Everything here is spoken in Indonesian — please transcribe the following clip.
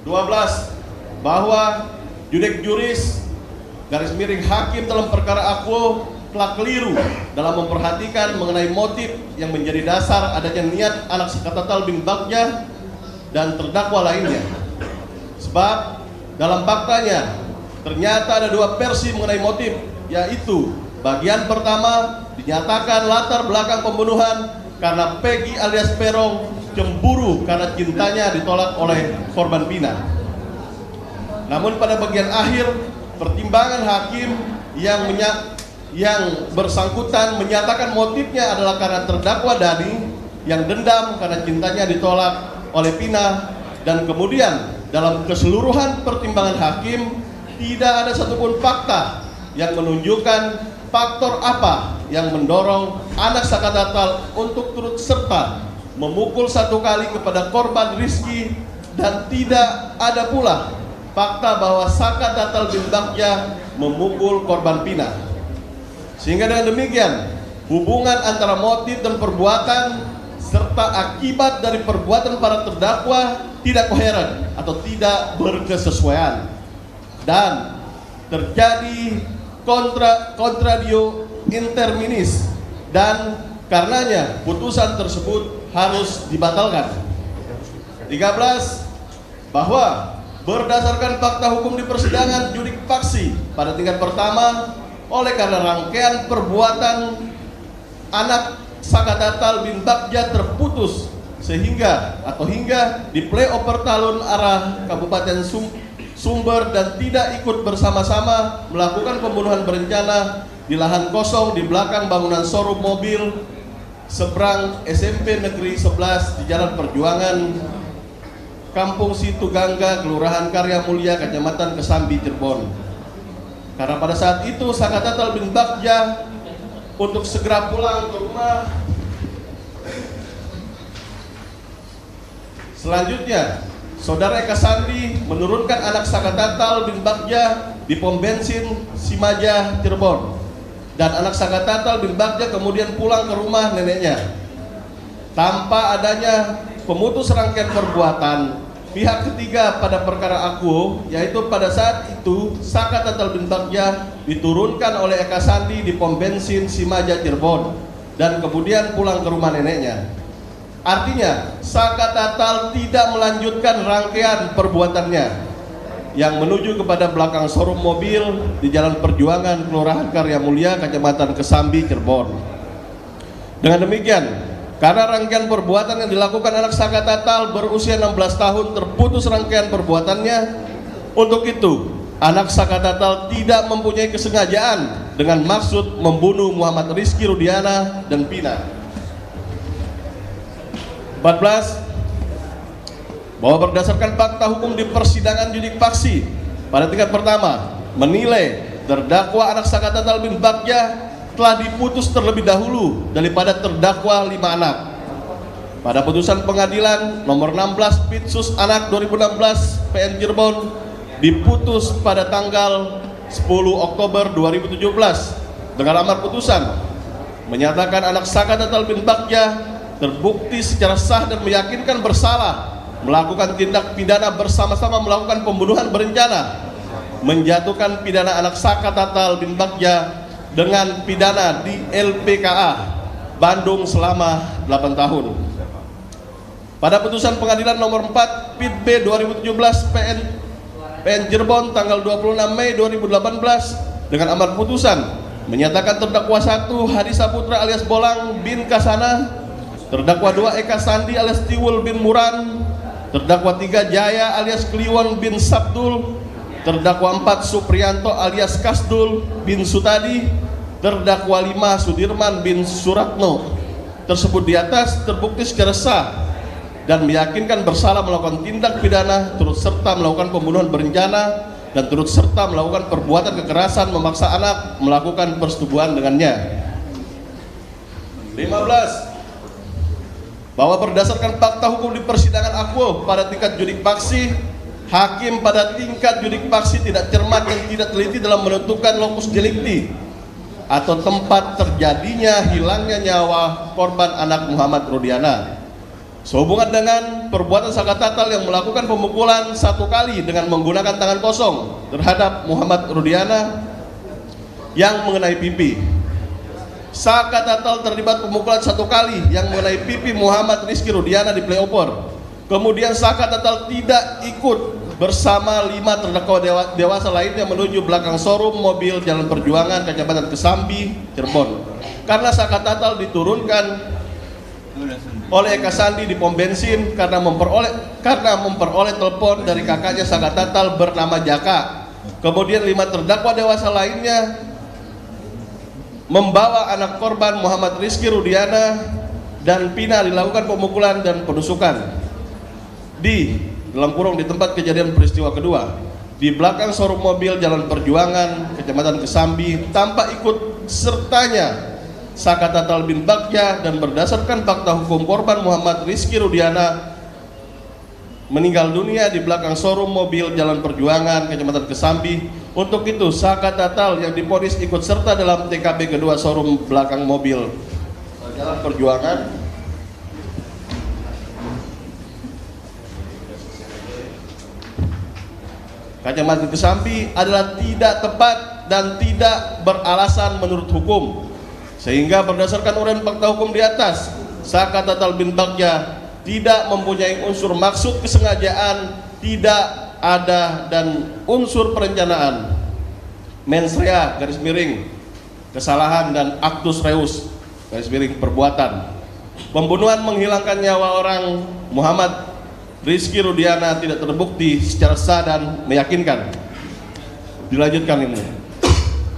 12. Bahwa judek juris garis miring hakim dalam perkara akuo telah keliru dalam memperhatikan mengenai motif yang menjadi dasar adanya niat anak Sakatatal bin Bagja dan terdakwa lainnya. Sebab dalam faktanya ternyata ada dua versi mengenai motif, yaitu bagian pertama dinyatakan latar belakang pembunuhan karena Peggy alias Peron cemburu karena cintanya ditolak oleh korban Pina. Namun pada bagian akhir pertimbangan hakim yang bersangkutan menyatakan motifnya adalah karena terdakwa Dani yang dendam karena cintanya ditolak oleh Pina, dan kemudian dalam keseluruhan pertimbangan hakim tidak ada satupun fakta yang menunjukkan faktor apa yang mendorong anak Sakatatal untuk turut serta memukul satu kali kepada korban Rizky, dan tidak ada pula fakta bahwa Sakatatal bin Bagja memukul korban Pina. Sehingga dengan demikian hubungan antara motif dan perbuatan serta akibat dari perbuatan para terdakwa tidak koheren atau tidak berkesesuaian, dan terjadi contradio interminis, dan karenanya putusan tersebut harus dibatalkan. 13. Bahwa berdasarkan fakta hukum di persidangan judik faksi pada tingkat pertama, oleh karena rangkaian perbuatan anak Sakatatal bin Bagja terputus hingga di playover talun arah Kabupaten Sumber dan tidak ikut bersama-sama melakukan pembunuhan berencana di lahan kosong di belakang bangunan showroom mobil seberang SMP Negeri 11 di Jalan Perjuangan, Kampung Situ Gangga, Kelurahan Karya Mulia, Kecamatan Kesambi, Cirebon. Karena pada saat itu Sakatatal bin Bagja untuk segera pulang ke rumah. Selanjutnya, Saudara Eka Sandi menurunkan anak Sakatatal bin Bagja di pom bensin Simaja, Cirebon, dan anak Sakatatal bin Bagja kemudian pulang ke rumah neneknya tanpa adanya pemutus rangkaian perbuatan pihak ketiga pada perkara akuo, yaitu pada saat itu Sakatatal bin Bagja diturunkan oleh Eka Sandi di pom bensin Simaja, Cirebon, dan kemudian pulang ke rumah neneknya. Artinya Sakatatal tidak melanjutkan rangkaian perbuatannya yang menuju kepada belakang showroom mobil di Jalan Perjuangan, Kelurahan Karya Mulia, Kecamatan Kesambi, Cirebon. Dengan demikian, karena rangkaian perbuatan yang dilakukan anak Sakatatal berusia 16 tahun terputus rangkaian perbuatannya, untuk itu anak Sakatatal tidak mempunyai kesengajaan dengan maksud membunuh Muhammad Rizky Rudiana dan Pina. 14. Bahwa berdasarkan fakta hukum di persidangan judik faksi pada tingkat pertama menilai terdakwa anak Sakatatal bin Bagja telah diputus terlebih dahulu daripada terdakwa 5 anak. Pada putusan pengadilan nomor 16 Pitsus Anak 2016 PN Cirebon diputus pada tanggal 10 Oktober 2017 dengan amar putusan menyatakan anak Sakatatal bin Bagja terbukti secara sah dan meyakinkan bersalah melakukan tindak pidana bersama-sama melakukan pembunuhan berencana, menjatuhkan pidana anak Sakatatal bin Bagja dengan pidana di LPKA Bandung selama 8 tahun. Pada putusan pengadilan nomor 4 Pit B 2017 PN Cirebon tanggal 26 Mei 2018 dengan amar putusan menyatakan terdakwa 1 Hadi Saputra alias Bolang bin Kasana, terdakwa 2 Eka Sandi alias Tiwul bin Muran, terdakwa 3 Jaya alias Kliwon bin Sabdul, terdakwa 4 Supriyanto alias Kasdul bin Sutadi, terdakwa 5 Sudirman bin Suratno. Tersebut di atas terbukti secara sah dan meyakinkan bersalah melakukan tindak pidana turut serta melakukan pembunuhan berencana dan turut serta melakukan perbuatan kekerasan memaksa anak melakukan persetubuhan dengannya. 15. Bahwa berdasarkan fakta hukum di persidangan akuo pada tingkat judik faksi, hakim pada tingkat judik faksi tidak cermat dan tidak teliti dalam menentukan lokus delikti atau tempat terjadinya hilangnya nyawa korban anak Muhammad Rudiana. Sehubungan dengan perbuatan Saka Tatal yang melakukan pemukulan 1 kali dengan menggunakan tangan kosong terhadap Muhammad Rudiana yang mengenai pipi. Saka Tatal terlibat pemukulan 1 kali yang mengenai pipi Muhammad Rizky Rudiana di Flyover. Kemudian Saka Tatal tidak ikut bersama 5 terdakwa dewasa lainnya menuju belakang showroom mobil Jalan Perjuangan, Kecamatan Kesambi, Cirebon. Karena Saka Tatal diturunkan oleh Eka Sandi di pom bensin karena memperoleh telepon dari kakaknya Saka Tatal bernama Jaka. Kemudian 5 terdakwa dewasa lainnya membawa anak korban Muhammad Rizky Rudiana dan Pina dilakukan pemukulan dan penusukan di tempat kejadian peristiwa kedua di belakang showroom mobil Jalan Perjuangan, Kecamatan Kesambi, tanpa ikut sertanya Saka Tatal bin Bagja, dan berdasarkan fakta hukum korban Muhammad Rizky Rudiana meninggal dunia di belakang showroom mobil Jalan Perjuangan, Kecamatan Kesambi. Untuk itu Saka Tatal yang divonis ikut serta dalam TKP kedua showroom belakang mobil Jalan Perjuangan Kecamatan Kesambi adalah tidak tepat dan tidak beralasan menurut hukum, sehingga berdasarkan uraian fakta hukum di atas, Saka Tatal bin Bagja tidak mempunyai unsur maksud kesengajaan, tidak ada, dan unsur perencanaan, mens rea garis miring kesalahan, dan actus reus garis miring perbuatan pembunuhan menghilangkan nyawa orang Muhammad Rizky Rudiana tidak terbukti secara sah dan meyakinkan. Dilanjutkan ini.